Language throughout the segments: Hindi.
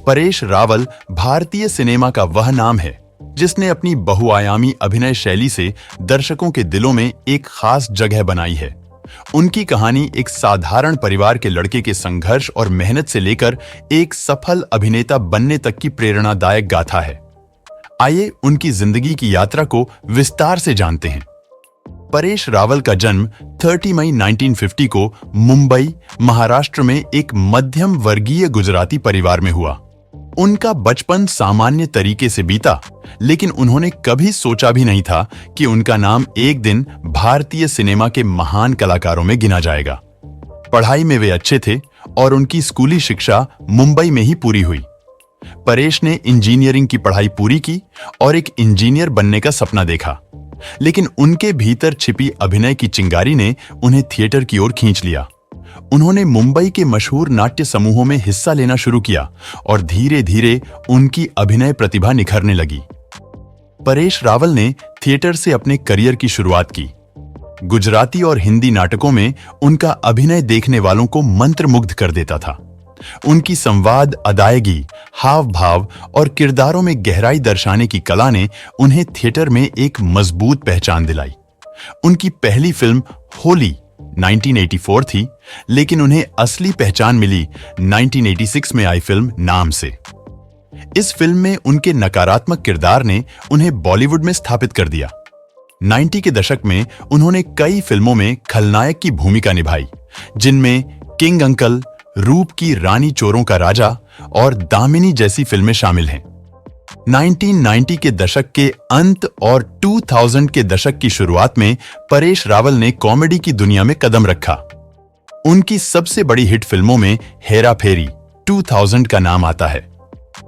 परेश रावल भारतीय सिनेमा का वह नाम है जिसने अपनी बहुआयामी अभिनय शैली से दर्शकों के दिलों में एक खास जगह बनाई है। उनकी कहानी एक साधारण परिवार के लड़के के संघर्ष और मेहनत से लेकर एक सफल अभिनेता बनने तक की प्रेरणादायक गाथा है। आइए उनकी जिंदगी की यात्रा को विस्तार से जानते हैं। परेश रावल का जन्म 30 मई 1950 को मुंबई, महाराष्ट्र में एक मध्यम वर्गीय गुजराती परिवार में हुआ। उनका बचपन सामान्य तरीके से बीता, लेकिन उन्होंने कभी सोचा भी नहीं था कि उनका नाम एक दिन भारतीय सिनेमा के महान कलाकारों में गिना जाएगा। पढ़ाई में वे अच्छे थे और उनकी स्कूली शिक्षा मुंबई में ही पूरी हुई। परेश ने इंजीनियरिंग की पढ़ाई पूरी की और एक इंजीनियर बनने का सपना देखा, लेकिन उनके भीतर छिपी अभिनय की चिंगारी ने उन्हें थिएटर की ओर खींच लिया। उन्होंने मुंबई के मशहूर नाट्य समूहों में हिस्सा लेना शुरू किया और धीरे धीरे उनकी अभिनय प्रतिभा निखरने लगी। परेश रावल ने थिएटर से अपने करियर की शुरुआत की। गुजराती और हिंदी नाटकों में उनका अभिनय देखने वालों को मंत्रमुग्ध कर देता था। उनकी संवाद, अदायगी, हाव भाव और किरदारों में गहराई दर्शाने की कला ने उन्हें थिएटर में एक मजबूत पहचान दिलाई। उनकी पहली फिल्म होली 1984 थी, लेकिन उन्हें असली पहचान मिली 1986 में आई फिल्म नाम से। इस फिल्म में उनके नकारात्मक किरदार ने उन्हें बॉलीवुड में स्थापित कर दिया। 90 के दशक में उन्होंने कई फिल्मों में खलनायक की भूमिका निभाई, जिनमें किंग अंकल, रूप की रानी चोरों का राजा और दामिनी जैसी फिल्में शामिल हैं। 1990 के दशक के अंत और 2000 के दशक की शुरुआत में परेश रावल ने कॉमेडी की दुनिया में कदम रखा। उनकी सबसे बड़ी हिट फिल्मों में हेरा फेरी 2000 का नाम आता है।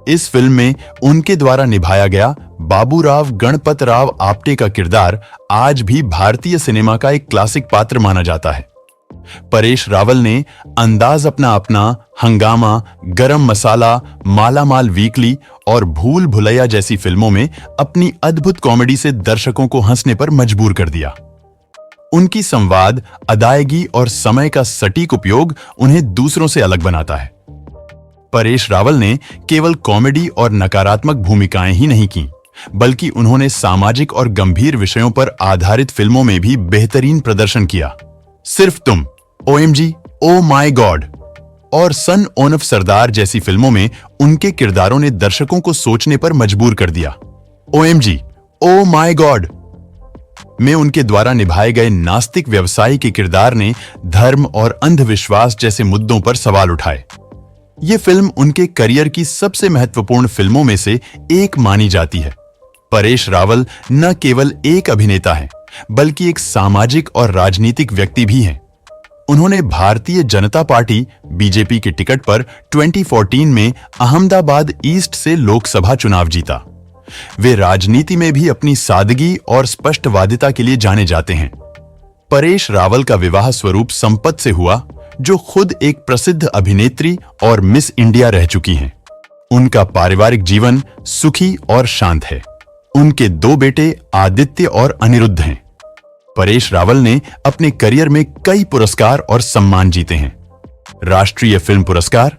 इस फिल्म में उनके द्वारा निभाया गया बाबूराव गणपतराव आप्टे का किरदार आज भी भारतीय सिनेमा का एक क्लासिक पात्र माना जाता है। परेश रावल ने अंदाज अपना अपना, हंगामा, गरम मसाला, मालामाल वीकली और भूल भुलैया जैसी फिल्मों में अपनी अद्भुत कॉमेडी से दर्शकों को हंसने पर मजबूर कर दिया। उनकी संवाद, अदायगी और समय का सटीक उपयोग उन्हें दूसरों से अलग बनाता है। परेश रावल ने केवल कॉमेडी और नकारात्मक भूमिकाएं ही नहीं की, बल्कि उन्होंने सामाजिक और गंभीर विषयों पर आधारित फिल्मों में भी बेहतरीन प्रदर्शन किया। सिर्फ तुम, OMG, ओ माय गॉड और सन ऑफ सरदार जैसी फिल्मों में उनके किरदारों ने दर्शकों को सोचने पर मजबूर कर दिया। OMG, ओ माय गॉड में उनके द्वारा निभाए गए नास्तिक व्यवसायी के किरदार ने धर्म और अंधविश्वास जैसे मुद्दों पर सवाल उठाए। ये फिल्म उनके करियर की सबसे महत्वपूर्ण फिल्मों में से एक मानी जाती है। परेश रावल न केवल एक अभिनेता हैं, बल्कि एक सामाजिक और राजनीतिक व्यक्ति भी हैं। उन्होंने भारतीय जनता पार्टी बीजेपी के टिकट पर 2014 में अहमदाबाद ईस्ट से लोकसभा चुनाव जीता। वे राजनीति में भी अपनी सादगी और स्पष्टवादिता के लिए जाने जाते हैं। परेश रावल का विवाह स्वरूप संपत से हुआ, जो खुद एक प्रसिद्ध अभिनेत्री और मिस इंडिया रह चुकी हैं। उनका पारिवारिक जीवन सुखी और शांत है। उनके 2 बेटे आदित्य और अनिरुद्ध हैं। परेश रावल ने अपने करियर में कई पुरस्कार और सम्मान जीते हैं। राष्ट्रीय फिल्म पुरस्कार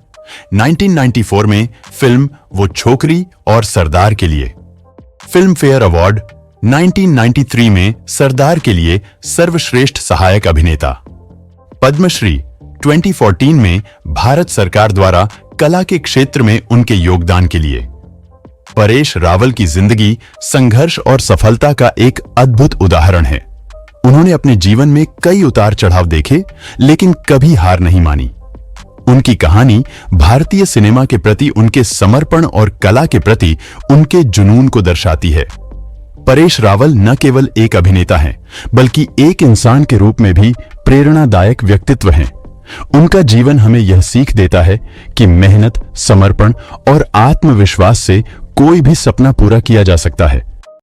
1994 में फिल्म वो छोकरी और सरदार के लिए, फिल्म फेयर अवार्ड 1993 में सरदार के लिए सर्वश्रेष्ठ सहायक अभिनेता, पद्मश्री 2014 में भारत सरकार द्वारा कला के क्षेत्र में उनके योगदान के लिए। परेश रावल की जिंदगी संघर्ष और सफलता का एक अद्भुत उदाहरण है। उन्होंने अपने जीवन में कई उतार चढ़ाव देखे, लेकिन कभी हार नहीं मानी। उनकी कहानी भारतीय सिनेमा के प्रति उनके समर्पण और कला के प्रति उनके जुनून को दर्शाती है। परेश रावल न केवल एक अभिनेता हैं, बल्कि एक इंसान के रूप में भी प्रेरणादायक व्यक्तित्व हैं। उनका जीवन हमें यह सीख देता है कि मेहनत, समर्पण और आत्मविश्वास से कोई भी सपना पूरा किया जा सकता है।